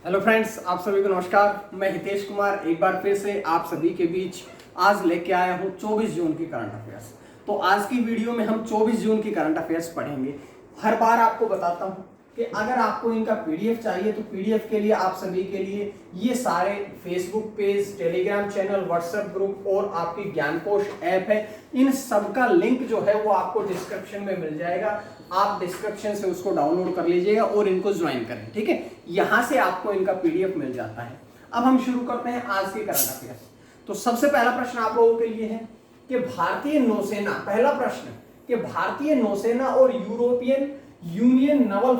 Hello friends, आप सभी को नमस्कार। मैं हितेश कुमार एक बार फिर से आप सभी के बीच आज लेके आया हूँ 24 जून की करंट अफेयर्स। तो आज की वीडियो में हम 24 जून की करंट अफेयर्स पढ़ेंगे। हर बार आपको बताता हूँ कि अगर आपको इनका पीडीएफ चाहिए तो पीडीएफ के लिए आप सभी के लिए ये सारे Facebook page, Telegram channel, WhatsApp group और आपकी ज्ञानकोश ऐप है, इन सब का लिंक जो है वो आपको डिस्क्रिप्शन में मिल जाएगा। आप डिस्क्रिप्शन से उसको डाउनलोड कर लीजिएगा और इनको ज्वाइन करें, ठीक है। यहां से आपको इनका पीडीएफ मिल जाता है। अब हम शुरू करते हैं आज के करंट अफेयर्स। तो सबसे पहला प्रश्न आप लोगों के लिए है कि भारतीय नौसेना, पहला प्रश्न कि भारतीय नौसेना और यूरोपियन यूनियन नवल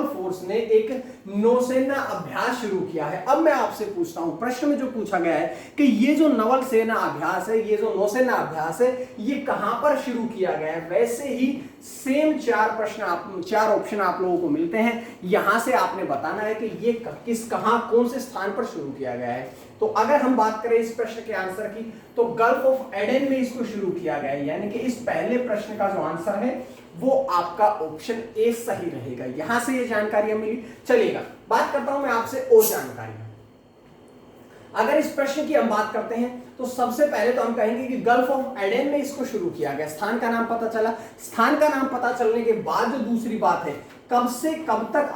फोर्स ने एक नौसेना अभ्यास शुरू किया है। अब मैं आपसे पूछता हूं, प्रश्न में जो पूछा गया है कि ये जो नवल सेना अभ्यास है, ये जो नौसेना अभ्यास है, ये कहां पर शुरू किया गया है। वैसे ही सेम चार ऑप्शन आप लोगों को मिलते हैं। यहां से आपने बताना है कि ये कौन से स्थान पर शुरू किया गया है। तो अगर हम बात करें इस प्रश्न के आंसर की, तो गल्फ ऑफ एडन में इसको शुरू किया गया है। यानी कि इस पहले प्रश्न का जो आंसर है वो आपका ऑप्शन ए सही रहेगा। यहां से ये जानकारियां मिली। चलेगा, बात करता हूं मैं आपसे और जानकारियां। अगर इस प्रश्न की हम बात करते हैं तो सबसे पहले तो हम कहेंगे कि गल्फ ऑफ एडन में इसको शुरू किया गया। स्थान का नाम पता चला। स्थान का नाम पता चलने के बाद जो दूसरी बात है, कब से कब तक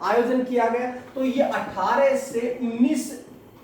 आयोजन किया गया, तो ये 18 से 19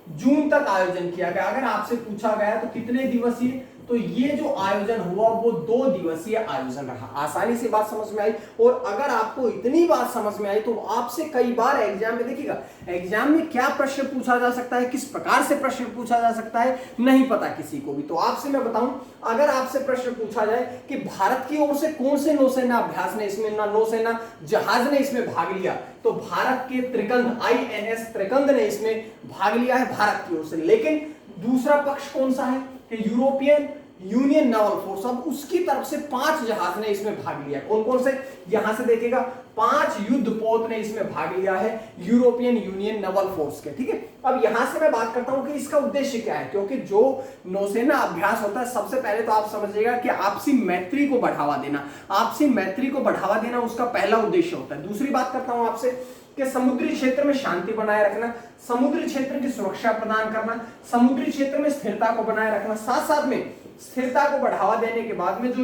जून तक आयोजन किया गया। अगर आपसे पूछा गया तो कितने दिवसीय, तो ये जो आयोजन हुआ वो 2 दिवसीय आयोजन रहा। आसानी से बात समझ में आई। और अगर आपको इतनी बात समझ में आई तो आपसे कई बार एग्जाम में देखिएगा, एग्जाम में क्या प्रश्न पूछा जा सकता है, किस प्रकार से प्रश्न पूछा जा सकता है, नहीं पता किसी को भी। तो आपसे मैं बताऊं, अगर आपसे प्रश्न पूछा जाए कि भारत की ओर से कौन से नौसेना अभ्यास ने इसमें, नौसेना जहाज ने इसमें भाग लिया, तो भारत के त्रिकंद INS त्रिकंद ने इसमें भाग लिया है भारत की ओर से। लेकिन दूसरा पक्ष कौन सा है कि यूरोपियन यूनियन नवल फोर्स, अब उसकी तरफ से 5 जहाज ने इसमें भाग लिया। कौन कौन से, यहां से देखिएगा 5 युद्धपोत ने इसमें भाग लिया है यूरोपियन यूनियन नवल फोर्स के, ठीक है। अब यहां से मैं बात करता हूं कि इसका उद्देश्य क्या है, क्योंकि जो नौसेना अभ्यास होता है सबसे पहले तो आप समझिएगा कि आपसी मैत्री को बढ़ावा देना। आपसी मैत्री को बढ़ावा देना उसका पहला उद्देश्य होता है। दूसरी बात करता हूं आपसे कि समुद्री क्षेत्र में शांति बनाए रखना, समुद्री क्षेत्र की सुरक्षा प्रदान करना, समुद्री क्षेत्र में स्थिरता को बनाए रखना, साथ साथ में स्थिरता को बढ़ावा देने के बाद में जो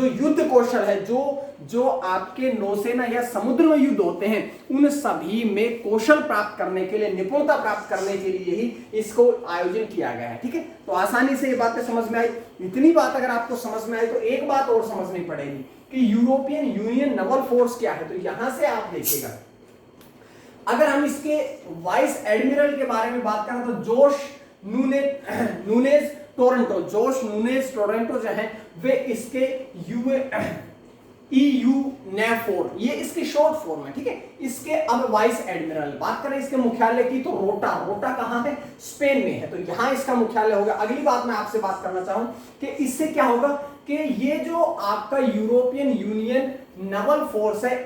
युद्ध कौशल है, जो आपके नौसेना या समुद्र में युद्ध होते हैं, उन सभी में कौशल प्राप्त करने के लिए, निपुणता प्राप्त करने के लिए ही इसको आयोजन किया गया है, ठीक है। तो आसानी से ये बातें समझ में आई। इतनी बात अगर आपको समझ में आई तो एक बात और समझनी पड़ेगी कि यूरोपियन यूनियन नवल फोर्स क्या है। तो यहां से आप देखिएगा, अगर हम इसके वाइस एडमिरल के बारे में बात करें तो जोश नूनेज टोरंटो जो है वे इसके EU NAVFOR, ये इसकी शॉर्ट फॉर्म है, ठीक है। इसके अब वाइस एडमिरल बात करें इसके मुख्यालय की, तो रोटा कहां है, स्पेन में है, तो यहां इसका मुख्यालय होगा। अगली बात मैं आपसे बात करना चाहूं कि इससे क्या होगा कि ये जो आपका यूरोपियन यूनियन नवल फोर्स है,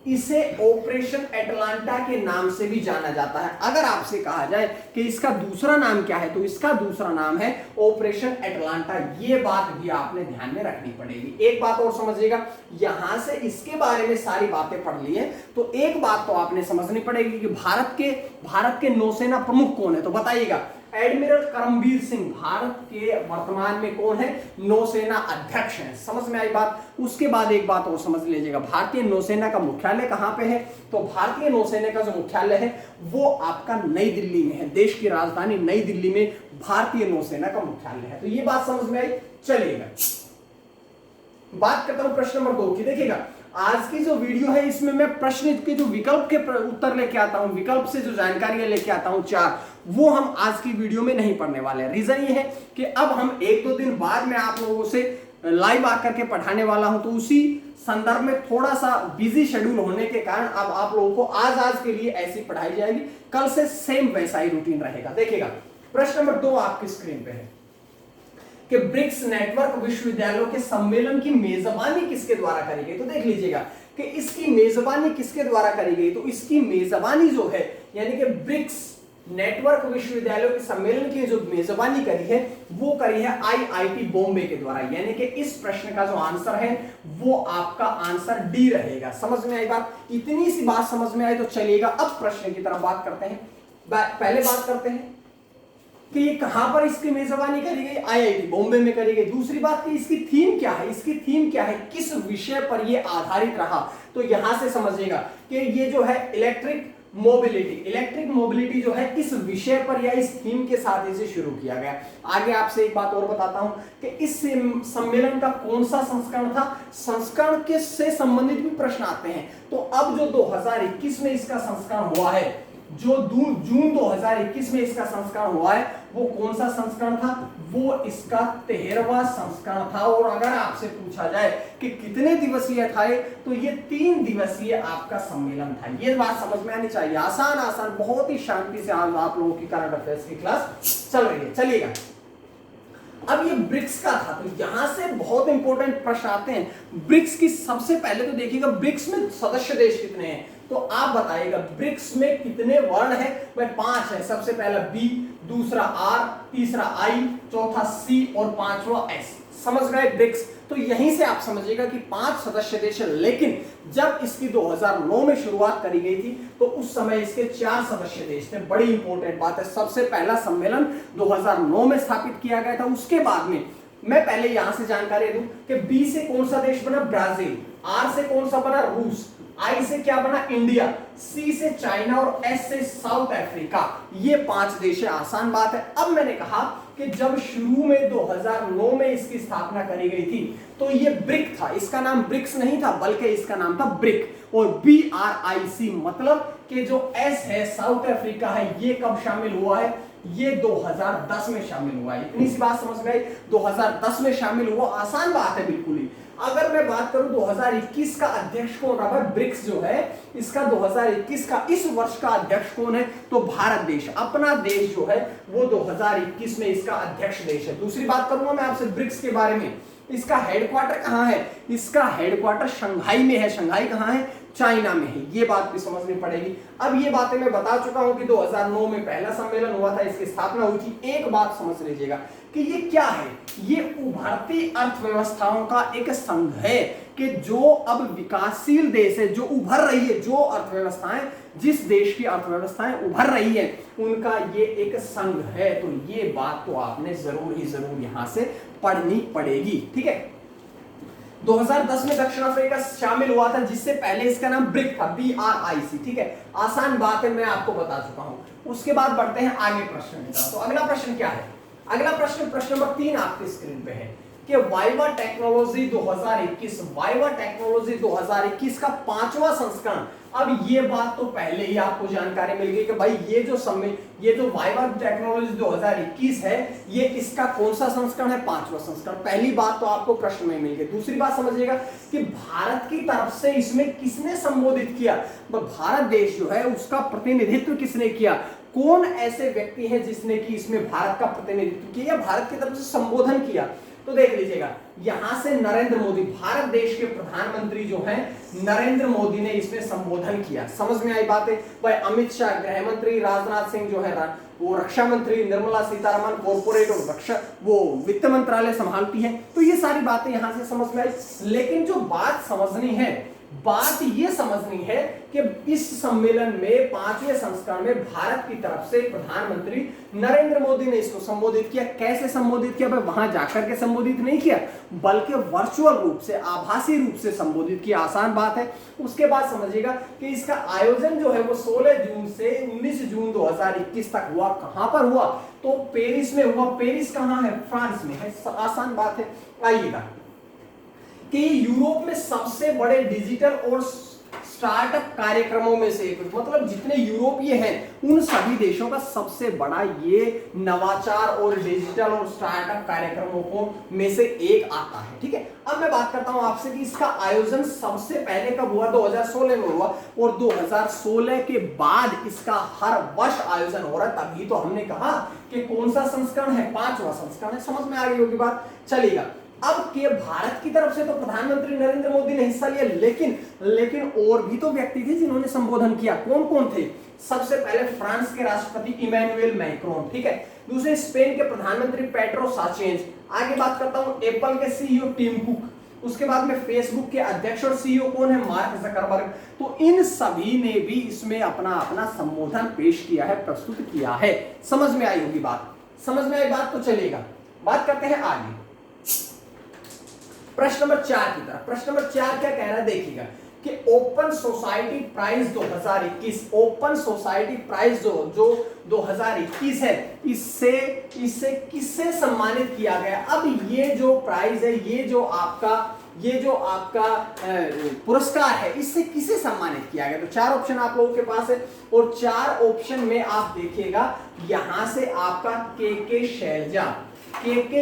इसे ऑपरेशन एटलांटा के नाम से भी जाना जाता है। अगर आपसे कहा जाए कि इसका दूसरा नाम क्या है, तो इसका दूसरा नाम है ऑपरेशन एटलांटा। ये बात भी आपने ध्यान में रखनी पड़ेगी। एक बात और समझिएगा, यहां से इसके बारे में सारी बातें पढ़ ली है, तो एक बात तो आपने समझनी पड़ेगी कि भारत के नौसेना प्रमुख कौन है। तो बताइएगा, एडमिरल करमबीर सिंह भारत के वर्तमान में कौन है, नौसेना अध्यक्ष हैं। समझ में आई बात। उसके बाद एक बात और समझ लीजिएगा, भारतीय नौसेना का मुख्यालय कहां पे है, तो भारतीय नौसेना का जो मुख्यालय है वो आपका नई दिल्ली में है। देश की राजधानी नई दिल्ली में भारतीय नौसेना का मुख्यालय है। तो ये बात समझ में आई। चलिएगा, बात करता हूं प्रश्न नंबर 2 की। देखिएगा, आज की जो वीडियो है इसमें मैं प्रश्न के जो विकल्प के उत्तर लेके आता हूं, विकल्प से जो जानकारियां लेके आता हूं 4, वो हम आज की वीडियो में नहीं पढ़ने वाले हैं। रीजन ये है कि अब हम 1-2 दिन बाद में आप लोगों से लाइव आकर के पढ़ाने वाला हूं, तो उसी संदर्भ में थोड़ा सा बिजी शेड्यूल होने के कारण अब आप लोगों को आज के लिए ऐसी पढ़ाई जाएगी। कल से सेम वैसा ही रूटीन रहेगा। देखिएगा, प्रश्न नंबर 2 आपकी स्क्रीन पे है कि ब्रिक्स नेटवर्क विश्वविद्यालयों के सम्मेलन की मेजबानी किसके द्वारा करी गई। तो देख लीजिएगा कि इसकी मेजबानी किसके द्वारा करी गई, तो इसकी मेजबानी जो है यानी कि ब्रिक्स नेटवर्क विश्वविद्यालयों के सम्मेलन की जो मेजबानी करी है वो करी है आईआईटी बॉम्बे के द्वारा, यानी कि इस प्रश्न का जो आंसर है वो आपका आंसर डी रहेगा। समझ में आई बात? इतनी सी बात समझ में आई तो चलिएगा अब प्रश्न की तरफ बात करते हैं। पहले बात करते हैं कि ये कहां पर इसकी मेजबानी करी गई, आईआईटी बॉम्बे में करी गई। दूसरी बात कि इसकी थीम क्या है, इसकी थीम क्या है, किस विषय पर ये आधारित रहा, तो यहां से समझिएगा कि ये जो है इलेक्ट्रिक मोबिलिटी जो है इस विषय पर या इस थीम के साथ इसे शुरू किया गया। आगे आपसे एक बात और बताता हूं कि इस सम्मेलन का कौन सा संस्करण था, संस्करण के से संबंधित भी प्रश्न आते हैं। तो अब जो 2021 में इसका संस्करण हुआ है, जो जून 2021 में इसका संस्करण हुआ है, वो कौन सा संस्करण था, वो इसका 13वां संस्करण था। और अगर आपसे पूछा जाए कि कितने दिवसीय था तो ये 3 दिवसीय आपका सम्मेलन था। ये बात समझ में आनी चाहिए। आसान बहुत ही शांति से आज आप लोगों की करंट अफेयर्स की क्लास चल रही है। चलिएगा अब ये ब्रिक्स का था, तो यहां से बहुत इंपॉर्टेंट प्रश्न आते हैं। ब्रिक्स की सबसे पहले तो देखिएगा ब्रिक्स में सदस्य देश कितने हैं, तो आप बताइएगा ब्रिक्स में कितने वर्ण है। भाई 5 है। सबसे पहला बी, दूसरा आर, तीसरा आई, चौथा सी और 5वां एस। समझ गए ब्रिक्स? तो यहीं से आप समझिएगा कि 5 सदस्य देश है। लेकिन जब इसकी 2009 में शुरुआत करी गई थी तो उस समय इसके 4 सदस्य देश थे। बड़ी इंपॉर्टेंट बात है। सबसे पहला सम्मेलन 2009 में स्थापित किया गया था। उसके बाद में मैं पहले यहां से जानकारी दूं कि बी से कौन सा देश बना, ब्राजील, आर से कौन सा बना, रूस, आई से क्या बना, इंडिया, सी से चाइना और एस से साउथ अफ्रीका। ये 5 देश है। आसान बात है। अब मैंने कहा कि जब शुरू में 2009 में इसकी स्थापना करी गई थी तो ये ब्रिक था। इसका नाम ब्रिक्स नहीं था बल्कि इसका नाम था ब्रिक। और BRIC मतलब कि जो एस है साउथ अफ्रीका है, ये कब शामिल हुआ है, ये 2010 में शामिल हुआ है। इतनी सी बात समझ गए, 2010 में शामिल हुआ। आसान बात है बिल्कुल ही। अगर मैं बात करूं 2021 का अध्यक्ष कौन रहा, ब्रिक्स जो है इसका 2021 का इस वर्ष का अध्यक्ष कौन है, तो भारत देश, अपना देश जो है वो 2021 में इसका अध्यक्ष देश है। दूसरी बात करूंगा मैं आपसे ब्रिक्स के बारे में, इसका हेडक्वार्टर कहां है, इसका हेडक्वार्टर शंघाई में है। शंघाई कहां है, चाइना में है। ये बात भी समझनी पड़ेगी। अब ये बातें मैं बता चुका हूं कि 2009 में पहला सम्मेलन हुआ था, इसकी स्थापना हुई थी। एक बात समझ लीजिएगा कि ये क्या है, ये उभरती अर्थव्यवस्थाओं का एक संघ है कि जो अब विकासशील देश है, जो उभर रही है, जो अर्थव्यवस्थाएं, जिस देश की अर्थव्यवस्थाएं उभर रही है उनका ये एक संघ है। तो ये बात तो आपने जरूर यहां से पढ़नी पड़ेगी। ठीक है। 2010 में दक्षिण अफ्रीका शामिल हुआ था, जिससे पहले इसका नाम ब्रिक था, BRIC। ठीक है। आसान बात है, मैं आपको बता चुका हूं। उसके बाद बढ़ते हैं आगे प्रश्न की तरफ। तो अगला प्रश्न क्या है, अगला प्रश्न नंबर 3 आपके स्क्रीन पे है कि वाइवा टेक्नोलॉजी 2021 का 5वां संस्करण। अब ये बात तो पहले ही आपको जानकारी मिल गई कि भाई ये जो वाइवा टेक्नोलॉजी 2021 है, ये इसका कौन सा संस्करण है, 5वां संस्करण। पहली बात तो आपको प्रश्न में मिल गई। दूसरी बात समझिएगा कि भारत की तरफ से इसमें किसने संबोधित किया, भारत देश जो है उसका प्रतिनिधित्व किसने किया, कौन ऐसे व्यक्ति हैं जिसने कि इसमें भारत का प्रतिनिधित्व किया, भारत की तरफ से संबोधन किया। तो देख लीजिएगा यहां से नरेंद्र मोदी, भारत देश के प्रधानमंत्री जो हैं नरेंद्र मोदी ने इसमें संबोधन किया। समझ में आई बातें? भाई अमित शाह गृह मंत्री, राजनाथ सिंह जो है वो रक्षा मंत्री, निर्मला सीतारमण कॉर्पोरेट और वो वित्त मंत्रालय संभालती है। तो ये सारी बातें यहां से समझ में आई। लेकिन जो बात समझनी है, बात ये समझनी है कि इस सम्मेलन में 5वें संस्करण में भारत की तरफ से प्रधानमंत्री नरेंद्र मोदी ने इसको संबोधित किया। कैसे संबोधित किया? भाई वहां जाकर के संबोधित नहीं किया बल्कि वर्चुअल रूप से, आभासी रूप से संबोधित किया। आसान बात है। उसके बाद समझिएगा कि इसका आयोजन जो है वो 16 जून से 19 जून 2021 तक हुआ। कहां पर हुआ? तो पेरिस में हुआ। पेरिस कहां है? फ्रांस में है। आसान बात है। आइएगा कि यूरोप में सबसे बड़े डिजिटल और स्टार्टअप कार्यक्रमों में से एक, मतलब जितने यूरोपीय हैं उन सभी देशों का सबसे बड़ा ये नवाचार और डिजिटल और स्टार्टअप कार्यक्रमों को में से एक आता है। ठीक है। अब मैं बात करता हूं आपसे कि इसका आयोजन सबसे पहले कब हुआ? 2016 में हुआ। और 2016 के बाद इसका हर वर्ष आयोजन हो रहा है। तभी तो हमने कहा कि कौन सा संस्करण है, 5वां संस्करण है। समझ में आ गई होगी बात? चलेगा। अब के भारत की तरफ से तो प्रधानमंत्री नरेंद्र मोदी ने हिस्सा लिया, लेकिन और भी तो व्यक्ति थे जिन्होंने संबोधन किया। कौन कौन थे? सबसे पहले फ्रांस के राष्ट्रपति इमैनुअल मैक्रोन, ठीक है। दूसरे स्पेन के प्रधानमंत्री पेड्रो साnchez। आगे बात करता हूं एप्पल के सीईओ टिम कुक। उसके बाद में फेसबुक के अध्यक्ष और सीईओ कौन है? Mark Zuckerberg. तो इन सभी ने भी इसमें अपना अपना संबोधन पेश किया है, प्रस्तुत किया है। समझ में आई होगी बात? समझ में आई बात? तो चलेगा, बात करते हैं आगे प्रश्न नंबर 4 की तरफ। प्रश्न नंबर 4 क्या कह रहा है देखिएगा कि open society prize 2021, open society prize जो 2021 है, इससे किससे सम्मानित किया गया? अब ये जो प्राइज है, ये जो आपका पुरस्कार है, इससे किसे सम्मानित किया गया? तो 4 ऑप्शन आप लोगों के पास है और 4 ऑप्शन में आप देखिएगा यहां से आपका के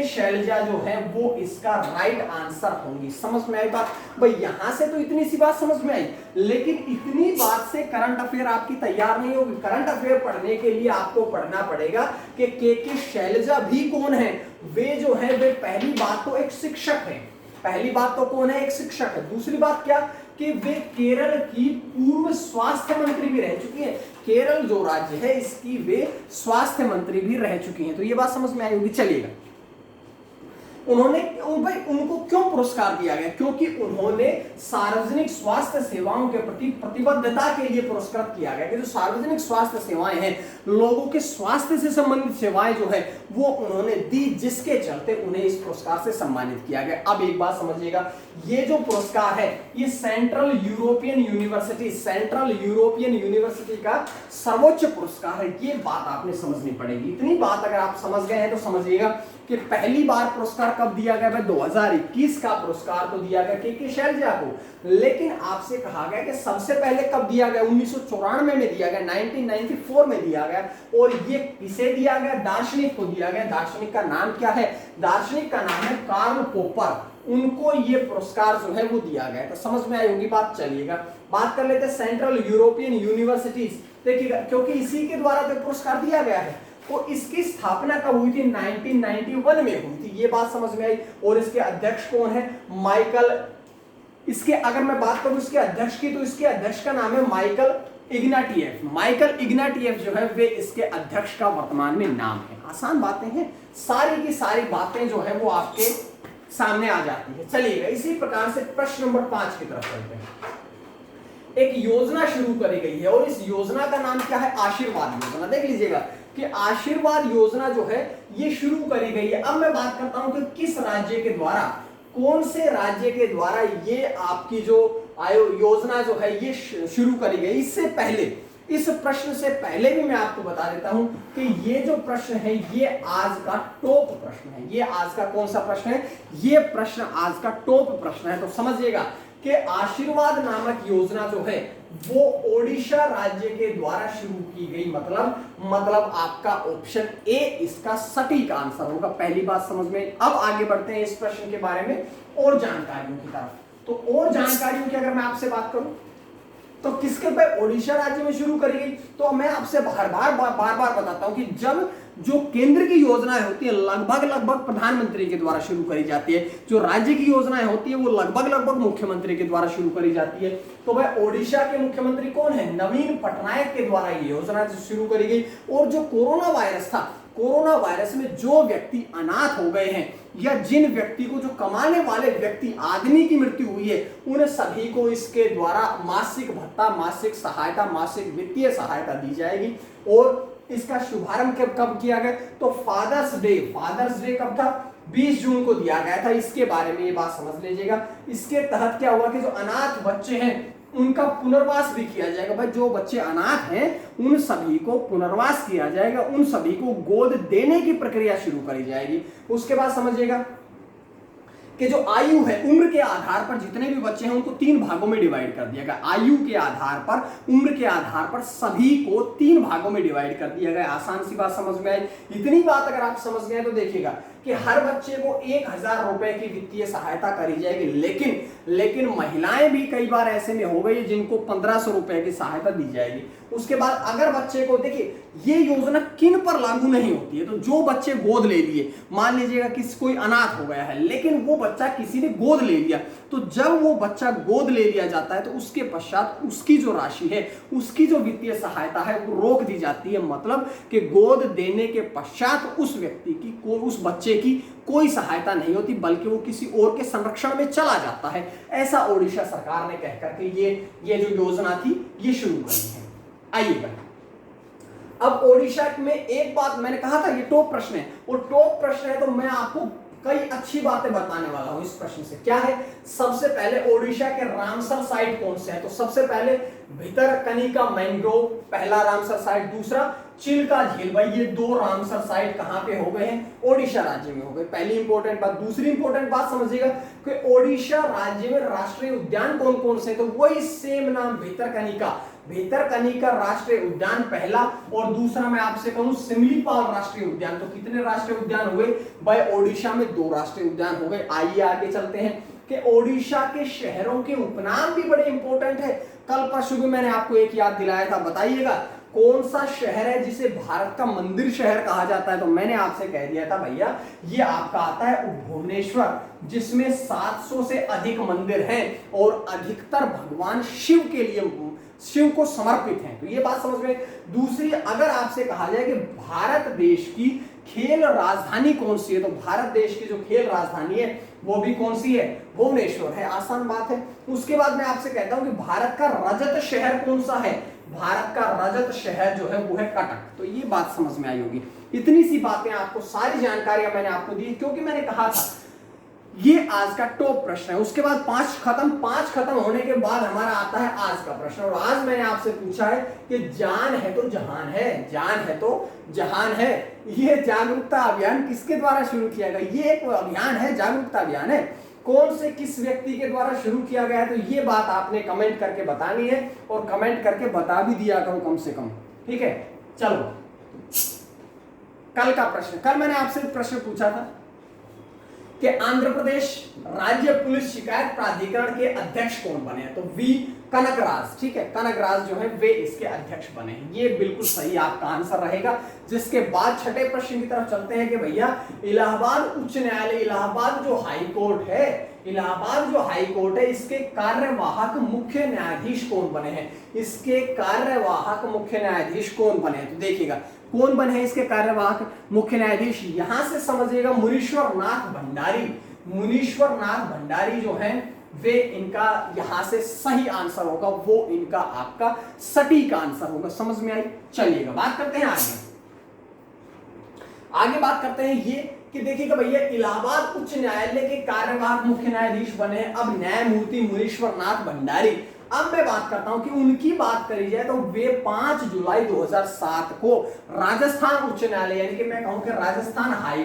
शैलजा जो है वो इसका राइट आंसर होंगी। समझ में आई बात? भाई यहां से तो इतनी सी बात समझ में आई, लेकिन इतनी बात से करंट अफेयर आपकी तैयार नहीं होगी। करंट अफेयर पढ़ने के लिए आपको पढ़ना पड़ेगा कि के शैलजा भी कौन है। वे जो है वे पहली बात तो एक शिक्षक है, पहली बात तो कौन है? एक शिक्षक है। दूसरी बात क्या कि वे केरल की पूर्व स्वास्थ्य मंत्री भी रह चुकी हैं। केरल जो राज्य है इसकी वे स्वास्थ्य मंत्री भी रह चुकी हैं। तो ये बात समझ में आई होगी। चलिएगा, उनको क्यों पुरस्कार दिया गया? क्योंकि उन्होंने सार्वजनिक स्वास्थ्य सेवाओं के प्रति प्रतिबद्धता के लिए पुरस्कृत किया गया। कि जो सार्वजनिक स्वास्थ्य सेवाएं हैं, लोगों के स्वास्थ्य से संबंधित सेवाएं जो है वो उन्होंने दी, जिसके चलते उन्हें इस पुरस्कार से सम्मानित किया गया। अब एक बात समझिएगा, ये जो पुरस्कार है ये सेंट्रल यूरोपियन यूनिवर्सिटी का सर्वोच्च पुरस्कार है। ये बात आपने समझनी पड़ेगी। इतनी बात अगर आप समझ गए हैं तो समझिएगा कि पहली बार पुरस्कार कब दिया गया? 2021 का पुरस्कार तो दिया गया के शैलजा को, लेकिन आपसे कहा गया कि सबसे पहले कब दिया गया? 1994 में दिया गया, 1994 में दिया गया। और ये किसे दिया गया? दार्शनिक को दिया गया। दार्शनिक का नाम क्या है? दार्शनिक का नाम है कार्ल पोपर। उनको ये पुरस्कार जो है वो दिया गया। तो समझ में आई होगी बात। चलिएगा, बात कर लेते हैं सेंट्रल यूरोपियन यूनिवर्सिटीज। देखिएगा, क्योंकि इसी के द्वारा तो पुरस्कार दिया गया है। तो इसकी स्थापना कब हुई थी? 1991 में हुई थी। ये बात समझ में आई। और इसके अध्यक्ष कौन है? माइकल। इसके अगर मैं बात करूं इसके अध्यक्ष की, तो इसके अध्यक्ष का नाम है माइकल इग्नाटियेफ। माइकल इग्नाटियेफ जो है वे इसके अध्यक्ष का वर्तमान में नाम है। आसान बातें हैं, सारी की सारी बातें जो है वो आपके सामने आ जाती है। चलिएगा, इसी प्रकार से प्रश्न नंबर 5 की तरफ चलते हैं। एक योजना शुरू करी गई है और इस योजना का नाम क्या है? आशीर्वाद योजना। देख लीजिएगा कि आशीर्वाद योजना जो है ये शुरू करी गई है। अब मैं बात करता हूं कि किस राज्य के द्वारा, कौन से राज्य के द्वारा ये आपकी जो योजना जो है ये शुरू करी गई। इससे पहले, इस प्रश्न से पहले भी मैं आपको बता देता हूं कि ये जो प्रश्न है ये आज का टॉप प्रश्न है। ये आज का कौन सा प्रश्न है? ये प्रश्न आज का टॉप प्रश्न है। तो समझिएगा कि आशीर्वाद नामक योजना जो है वो ओडिशा राज्य के द्वारा शुरू की गई। मतलब आपका ऑप्शन ए इसका सटीक आंसर होगा। पहली बात समझ में। अब आगे बढ़ते हैं इस प्रश्न के बारे में और जानकारियों की तरफ। तो और जानकारियों की अगर मैं आपसे बात करूं तो किसके पे? ओडिशा राज्य में शुरू करी गई। तो मैं आपसे बार बार बताता हूं कि जब जो केंद्र की योजनाएं होती है लगभग प्रधानमंत्री के द्वारा शुरू करी जाती है, जो राज्य की योजनाएं होती है वो लगभग मुख्यमंत्री के द्वारा शुरू करी जाती है। तो भाई ओडिशा के मुख्यमंत्री कौन है? नवीन पटनायक के द्वारा ये योजना शुरू करी गई। और जो कोरोना वायरस था, कोरोना वायरस में जो व्यक्ति अनाथ हो गए हैं या जिन व्यक्ति को, जो कमाने वाले व्यक्ति आदमी की मृत्यु हुई है, उन सभी को इसके द्वारा मासिक भत्ता, मासिक सहायता, मासिक वित्तीय सहायता दी जाएगी। और इसका शुभारंभ कब किया गया? तो फादर्स डे कब था? 20 जून को दिया गया था। इसके बारे में ये बात समझ लीजिएगा। इसके तहत क्या हुआ कि जो अनाथ बच्चे हैं उनका पुनर्वास भी किया जाएगा। भाई जो बच्चे अनाथ हैं उन सभी को पुनर्वास किया जाएगा, उन सभी को गोद देने की प्रक्रिया शुरू करी जाएगी। उसके बाद समझिएगा कि जो आयु है, उम्र के आधार पर जितने भी बच्चे हैं उनको 3 भागों में डिवाइड कर दिया गया। आयु के आधार पर, उम्र के आधार पर सभी को 3 भागों में डिवाइड कर दिया गया। आसान सी बात समझ में आई। इतनी बात अगर आप समझ गए तो देखिएगा कि हर बच्चे को 1,000 रुपए की वित्तीय सहायता करी जाएगी, लेकिन महिलाएं भी कई बार ऐसे में हो गई जिनको 1,500 रुपए की सहायता दी जाएगी। उसके बाद अगर बच्चे को, देखिए ये योजना किन पर लागू नहीं होती है, तो जो बच्चे गोद ले लिए, मान लीजिएगा कि कोई अनाथ हो गया है लेकिन वो बच्चा किसी ने गोद ले लिया, तो जब वो बच्चा गोद ले लिया जाता है तो उसके पश्चात उसकी जो राशि है, उसकी जो वित्तीय सहायता है वो रोक दी जाती है। मतलब कि गोद देने के पश्चात उस व्यक्ति की, उस बच्चे की कोई सहायता नहीं होती, बल्कि वो किसी और के संरक्षण में चला जाता है। ऐसा ओडिशा सरकार ने कहकर के ये जो योजना थी ये शुरू करी है। आइएगा, अब ओडिशा में एक बात मैंने कहा था, ये टॉप प्रश्न है, वो टॉप प्रश्न है, तो मैं आपको कई अच्छी बातें बताने वाला हूं इस प्रश्न से। क्या है? सबसे पहले ओडिशा के रामसर साइट कौन से हैं? तो सबसे पहले भितरकनिका मैंग्रोव, पहला रामसर साइट। दूसरा चिल्का झील, भाई ये 2 रामसर साइट कहां पे हो गए हैं? ओडिशा राज्य में हो गए। पहली इंपॉर्टेंट बात। दूसरी इंपॉर्टेंट बात समझिएगा कि ओडिशा राज्य में राष्ट्रीय उद्यान कौन कौन से? तो वही सेम नाम, भितरकनिका राष्ट्रीय उद्यान पहला, और दूसरा मैं आपसे कहूं सिमलीपाल राष्ट्रीय उद्यान। तो कितने राष्ट्रीय उद्यान हुए भाई? ओडिशा में 2 राष्ट्रीय उद्यान हो गए। आइए आगे चलते हैं कि ओडिशा के शहरों के उपनाम भी बड़े इंपॉर्टेंट है। कल परसों भी मैंने आपको एक याद दिलाया था, बताइएगा कौन सा शहर है जिसे भारत का मंदिर शहर कहा जाता है? तो मैंने आपसे कह दिया था भैया ये आपका आता है भुवनेश्वर, जिसमें 700 से अधिक मंदिर हैं और अधिकतर भगवान शिव के लिए, शिव को समर्पित हैं। तो ये बात समझ में। दूसरी, अगर आपसे कहा जाए कि भारत देश की खेल राजधानी कौन सी है, तो भारत देश की जो खेल राजधानी है वो भी कौन सी है? भुवनेश्वर है। आसान बात है। उसके बाद मैं आपसे कहता हूं कि भारत का रजत शहर कौन सा है? भारत का रजत शहर जो है वो है कटक। तो ये बात समझ में आई होगी। इतनी सी बातें आपको, सारी जानकारियां मैंने आपको दी, क्योंकि मैंने कहा था ये आज का टॉप प्रश्न है। उसके बाद 5 खत्म होने के बाद हमारा आता है आज का प्रश्न, और आज मैंने आपसे पूछा है कि जान है तो जहान है, जान है तो जहान है, ये जागरूकता अभियान किसके द्वारा शुरू किया गया? ये एक अभियान है, जागरूकता अभियान है। कौन से किस व्यक्ति के द्वारा शुरू किया गया है? तो ये बात आपने कमेंट करके बतानी है, और कमेंट करके बता भी दिया करो कम से कम, ठीक है। चलो कल का प्रश्न, कल मैंने आपसे प्रश्न पूछा था कि आंध्र प्रदेश राज्य पुलिस शिकायत प्राधिकरण के अध्यक्ष कौन बने हैं? तो वी कनकराज, ठीक है, कनकराज जो है वे इसके अध्यक्ष बने हैं। ये बिल्कुल सही आपका आंसर रहेगा। जिसके बाद छठे प्रश्न की तरफ चलते हैं कि भैया इलाहाबाद उच्च न्यायालय, इलाहाबाद जो हाई कोर्ट है, इलाहाबाद जो हाई कोर्ट है, इसके कार्यवाहक मुख्य न्यायाधीश कौन बने हैं? इसके कार्यवाहक मुख्य न्यायाधीश कौन बने हैं? तो देखिएगा कौन बने हैं इसके कार्यवाहक मुख्य न्यायाधीश। यहां से समझिएगा मुनीश्वर नाथ भंडारी, मुनीश्वर नाथ भंडारी जो है वे इनका यहां से सही आंसर होगा, वो इनका आपका सटीक आंसर होगा। समझ में आई? चलिएगा बात करते हैं आगे बात करते हैं ये कि देखिएगा भैया इलाहाबाद उच्च न्यायालय के कार्यवाहक मुख्य न्यायाधीश बने हैं अब न्यायमूर्ति मुनीश्वर नाथ भंडारी। अब मैं बात करता हूं कि उनकी बात करी जाए तो वे 5 जुलाई 2007 को राजस्थान उच्च न्यायालय, यानी कि मैं कहूं कि राजस्थान हाई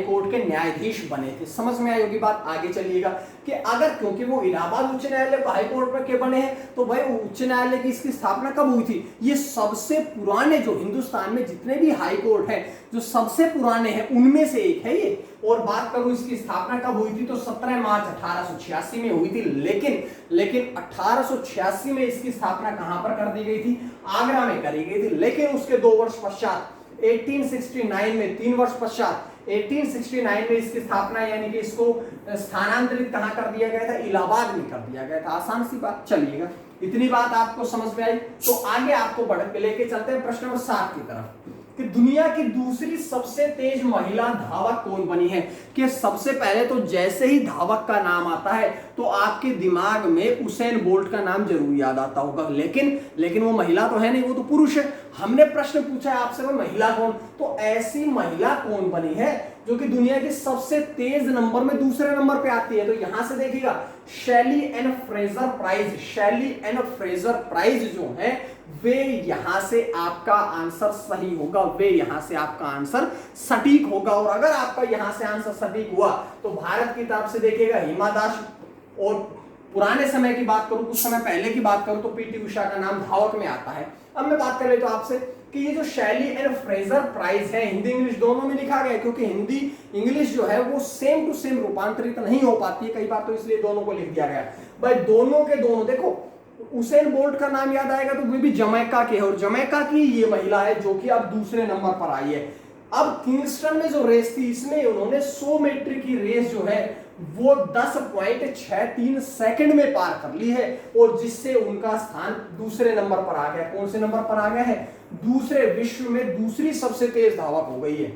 कोर्ट के न्यायाधीश बने थे। समझ में आई होगी बात? आगे चलिएगा कि अगर, क्योंकि वो इलाहाबाद उच्च न्यायालय हाई कोर्ट में के बने हैं, तो भाई उच्च न्यायालय की इसकी स्थापना कब हुई थी? ये सबसे पुराने, जो हिंदुस्तान में जितने भी हाई कोर्ट हैं, जो सबसे पुराने हैं उनमें से एक है ये। और बात करूं इसकी स्थापना कब हुई थी, तो 17 मार्च 1886 में हुई थी। लेकिन 1886 में इसकी स्थापना कहां पर कर दी गई थी? आगरा में करी गई थी। लेकिन उसके 2 वर्ष पश्चात 1869 में, 3 वर्ष पश्चात 1869 में इसकी स्थापना, यानी कि इसको स्थानांतरित कहां कर दिया गया था? इलाहाबाद में कर दिया गया था। आसान सी बात। चलिएगा इतनी बात आपको समझ में आई, तो आगे आपको बढ़ के लेके चलते हैं प्रश्न नंबर 7 की तरफ कि दुनिया की दूसरी सबसे तेज महिला धावक कौन बनी है? कि सबसे पहले तो जैसे ही धावक का नाम आता है तो आपके दिमाग में उसेन बोल्ट का नाम जरूर याद आता होगा, लेकिन वो महिला तो है नहीं, वो तो पुरुष है। हमने प्रश्न पूछा है आपसे, वो महिला कौन? तो ऐसी महिला कौन बनी है जो कि दुनिया के सबसे तेज नंबर में दूसरे नंबर पे आती है? तो यहां से देखिएगा शैली एन फ्रेजर प्राइज जो है वे यहां से आपका आंसर सही होगा, वे यहां से आपका आंसर सटीक होगा। और अगर आपका यहां से आंसर सटीक हुआ तो भारत की तरफ से देखिएगा हिमा दास और पुराने समय की बात करूं, कुछ समय पहले की बात करूं, तो पीटी उषा का नाम धावक में आता है। अब मैं बात कर लेता हूं आपसे कि ये जो शैली एंड फ्रेजर प्राइज है, हिंदी इंग्लिश दोनों में लिखा गया है, क्योंकि हिंदी इंग्लिश जो है वो सेम टू सेम रूपांतरित नहीं हो पाती है कई बार, तो इसलिए दोनों को लिख दिया गया। भाई दोनों के दोनों, देखो उसेन बोल्ट का नाम याद आएगा तो वो भी जमैका के है, और जमैका की ये महिला है जो कि अब दूसरे नंबर पर आई है। अब किंगस्टन में जो रेस थी, इसमें उन्होंने 100 मीटर की रेस जो है वो 10.63 सेकंड में पार कर ली है, और जिससे उनका स्थान दूसरे नंबर पर आ गया। कौन से नंबर पर आ गया है? दूसरे, विश्व में दूसरी सबसे तेज धावक हो गई है।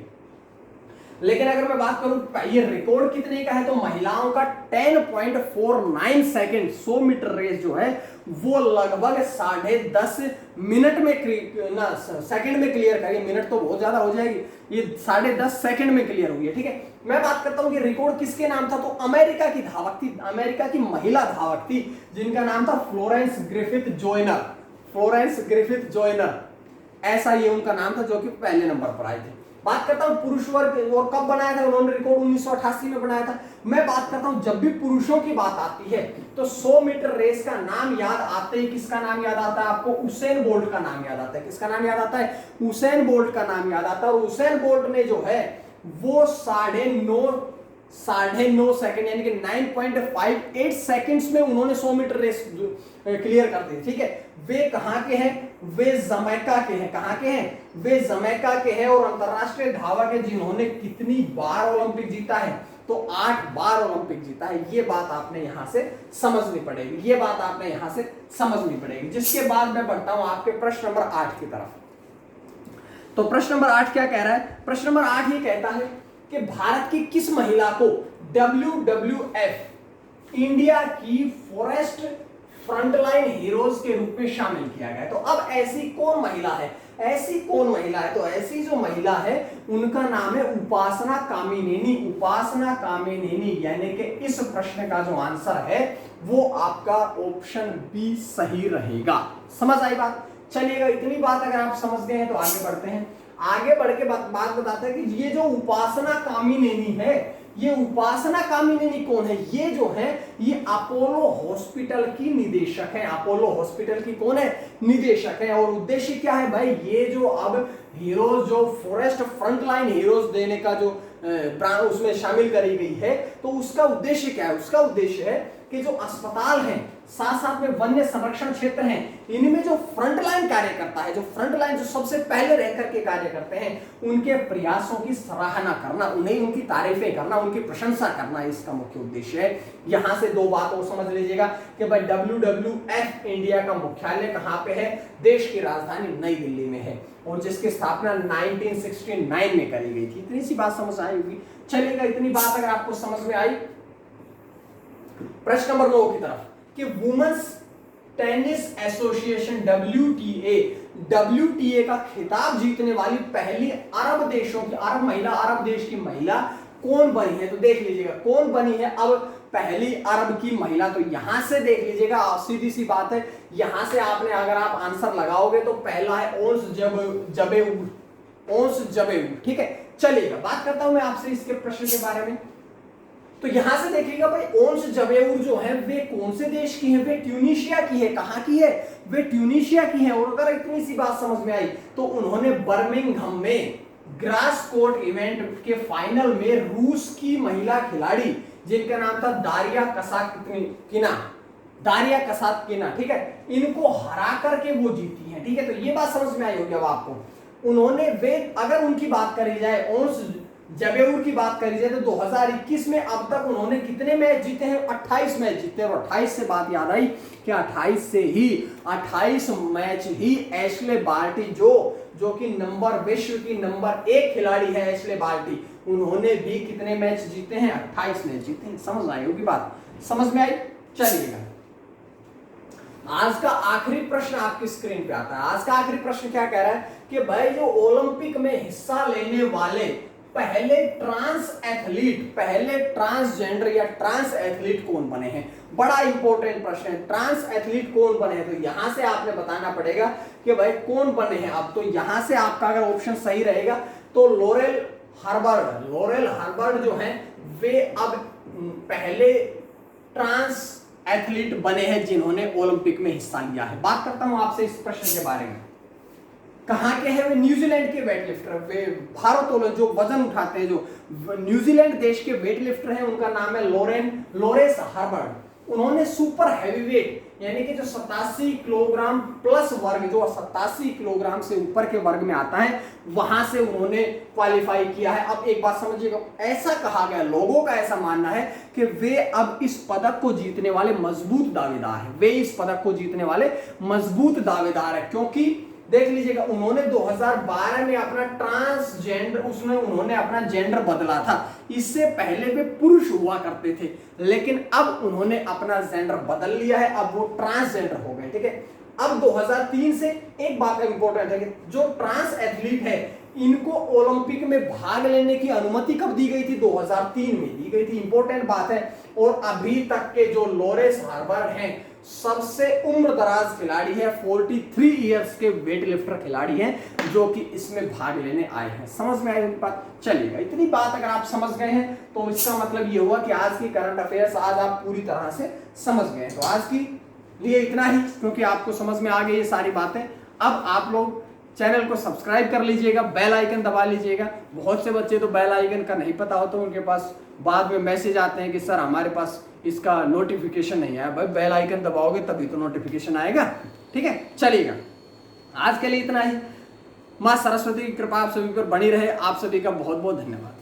लेकिन अगर मैं बात करूं ये रिकॉर्ड कितने का है, तो महिलाओं का 10.49 सेकंड 100 मीटर रेस जो है वो लगभग 10.5 मिनट में सेकंड में क्लियर करी। मिनट तो बहुत ज्यादा हो जाएगी, ये 10.5 सेकंड में क्लियर हुई है। ठीक है, मैं बात करता हूं कि रिकॉर्ड किसके नाम था, तो अमेरिका की धावक थी, अमेरिका की महिला धावक थी जिनका नाम था Florence Griffith joiner. Florence Griffith joiner, ऐसा ये उनका नाम था, जो कि पहले नंबर पर आए थे। बात करता हूं पुरुष वर्ग, और कब बनाया था उन्होंने रिकॉर्ड? 1988 में बनाया था। मैं बात करता हूं जब भी पुरुषों की बात आती है तो 100 मीटर रेस का नाम याद आते ही किसका नाम याद आता है आपको? उसेन बोल्ट का नाम याद आता है। किसका नाम याद आता है? उसेन बोल्ट का नाम याद आता है। और उसेन बोल्ट ने जो है वो 9.5 सेकंड यानी कि 9.58 सेकंड्स में उन्होंने 100 मीटर रेस क्लियर कर दी। ठीक है, वे कहां के हैं? वे जमैका के हैं। कहां के हैं? वे जमैका के हैं। और अंतरराष्ट्रीय धावक है जिन्होंने कितनी बार ओलंपिक जीता है? तो 8 बार ओलंपिक जीता है। ये बात आपने यहां से समझनी पड़ेगी, ये बात आपने यहां से समझनी पड़ेगी। जिसके बाद मैं बढ़ता हूं आपके प्रश्न नंबर 8 की तरफ। तो प्रश्न नंबर 8 क्या कह रहा है? प्रश्न नंबर 8 ये कहता है कि भारत की किस महिला को WWF इंडिया की फॉरेस्ट फ्रंटलाइन हीरोज के रूप में शामिल किया गया है। तो अब ऐसी कौन महिला है? ऐसी कौन महिला है? तो ऐसी जो महिला है उनका नाम है उपासना कामिनेनी। उपासना कामिनेनी, यानी कि इस प्रश्न का जो आंसर है वो आपका ऑप्शन बी सही रहेगा। समझ आई बात? चलिएगा, इतनी बात अगर आप समझ गए हैं तो आगे बढ़ते हैं। आगे बढ़ के बात बताते हैं कि ये जो उपासना कामिनेनी है, ये उपासना कामिनेनी कौन है? ये जो है ये अपोलो हॉस्पिटल की निदेशक है। अपोलो हॉस्पिटल की कौन है? निदेशक है। और उद्देश्य क्या है भाई? ये जो अब हीरोज, जो फॉरेस्ट फ्रंटलाइन हीरोज देने का जो उसमें शामिल करी गई है, तो उसका उद्देश्य क्या है? उसका उद्देश्य है कि जो अस्पताल हैं, साथ साथ में वन्य संरक्षण क्षेत्र हैं, इनमें जो फ्रंटलाइन कार्यकर्ता है, जो फ्रंटलाइन जो सबसे पहले रह करके कार्य करते हैं, उनके प्रयासों की सराहना करना, उन्हें उनकी तारीफें करना, उनकी प्रशंसा करना, इसका मुख्य उद्देश्य है। यहां से 2 बात और समझ लीजिएगा कि भाई WWF इंडिया का मुख्यालय कहां पे है? देश की राजधानी नई दिल्ली में है, और जिसकी स्थापना 1969 में करी गई थी। इतनी सी बात समझ आई होगी। चलिएगा, इतनी बात अगर आपको समझ में आई, प्रश्न नंबर 9 की तरफ कि वुमेन्स टेनिस एसोसिएशन WTA का खिताब जीतने वाली पहली अरब देशों की, अरब देश की महिला कौन बनी है? तो देख लीजिएगा कौन बनी है अब पहली अरब की महिला। तो यहां से देख लीजिएगा, सीधी सी बात है, यहां से आपने अगर आप आंसर लगाओगे तो पहला है ओंस जबेउर। ठीक है, चलिएगा, बात करता हूं मैं आपसे इसके प्रश्न के बारे में। तो यहां से देखिएगा भाई, ओंस जबेउर जो है वे कौन से देश की है? वे ट्यूनीशिया की है। कहां की है? वे ट्यूनीशिया की है। और अगर इतनी सी बात समझ में आई तो उन्होंने बर्मिंघम में ग्रास कोर्ट इवेंट के फाइनल में रूस की महिला खिलाड़ी जिनका नाम था दारिया कसातकिना, ठीक है, इनको हरा करके वो जीती है। ठीक है, तो ये बात समझ में आई होगी अब आपको। उन्होंने वे, अगर उनकी बात करी जाए, ओंस जबेउर की बात करी जाए तो 2021 में अब तक उन्होंने कितने मैच जीते हैं? 28 मैच जीते। और 28 से बात याद आई कि 28 मैच ही एशले बार्टी जो कि विश्व की नंबर 1 खिलाड़ी है, एशले बार्टी, उन्होंने भी कितने मैच जीते हैं? 28 मैच जीते हैं। समझ आई होगी बात? समझ में आई? चलिएगा, आज का आखिरी प्रश्न आपकी स्क्रीन पे आता है। आज का आखिरी प्रश्न क्या कह रहा है कि भाई जो ओलंपिक में हिस्सा लेने वाले पहले ट्रांसजेंडर या ट्रांस एथलीट कौन बने हैं? बड़ा इंपॉर्टेंट प्रश्न है। ट्रांस एथलीट कौन बने हैं? तो यहां से आपने बताना पड़ेगा कि भाई कौन बने हैं। अब तो यहां से आपका अगर ऑप्शन सही रहेगा तो लोरेल हर्बर्ड जो है वे अब पहले ट्रांस एथलीट बने हैं जिन्होंने ओलंपिक में हिस्सा लिया है। बात करता हूं आपसे इस प्रश्न के बारे में। कहाँ के हैं वे? न्यूजीलैंड के वेट लिफ्टर, वे भारोत्तोलन जो वजन उठाते हैं, जो न्यूजीलैंड देश के वेट लिफ्टर हैं, उनका नाम है लोरेस हार्बर्ड। उन्होंने सुपर हैवीवेट यानी कि जो 87 किलोग्राम प्लस वर्ग, जो 87 किलोग्राम से ऊपर के वर्ग में आता है, वहां से उन्होंने क्वालिफाई किया है। अब एक बात समझिएगा, ऐसा कहा गया, लोगों का ऐसा मानना है कि वे अब इस पदक को जीतने वाले मजबूत दावेदार हैं, वे इस पदक को जीतने वाले मजबूत दावेदार हैं, क्योंकि देख लीजिएगा उन्होंने 2012 में अपना ट्रांसजेंडर, उसमें उन्होंने अपना जेंडर बदला था। इससे पहले वे पुरुष हुआ करते थे, लेकिन अब उन्होंने अपना जेंडर बदल लिया है, अब वो ट्रांसजेंडर हो गए। ठीक है, अब 2003 से एक बात इंपॉर्टेंट है कि जो ट्रांस एथलीट है, इनको ओलंपिक में भाग लेने की अनुमति कब दी गई थी? 2003 में दी गई थी। इंपॉर्टेंट बात है। और अभी तक के जो लोरेस हार्बर्ड हैं, सबसे उम्र दराज खिलाड़ी है, 43 इयर्स के वेट लिफ्टर खिलाड़ी हैं जो कि इसमें भाग लेने आए हैं। समझ में आई उनकी बात? चलिएगा, इतनी बात अगर आप समझ गए हैं तो इसका मतलब ये हुआ कि आज की करंट अफेयर्स आज आप पूरी तरह से समझ गए। तो आज की लिए इतना ही, क्योंकि आपको समझ में आ गई ये सारी बातें। अब आप लोग चैनल को सब्सक्राइब कर लीजिएगा, बेल आइकन दबा लीजिएगा। बहुत से बच्चे तो बेल आइकन का नहीं पता होता, उनके पास बाद में मैसेज आते हैं कि सर हमारे पास इसका नोटिफिकेशन नहीं आया। भाई बेल आइकन दबाओगे तभी तो नोटिफिकेशन आएगा। ठीक है, चलिएगा, आज के लिए इतना ही। माँ सरस्वती की कृपा आप सभी पर बनी रहे। आप सभी का बहुत बहुत धन्यवाद।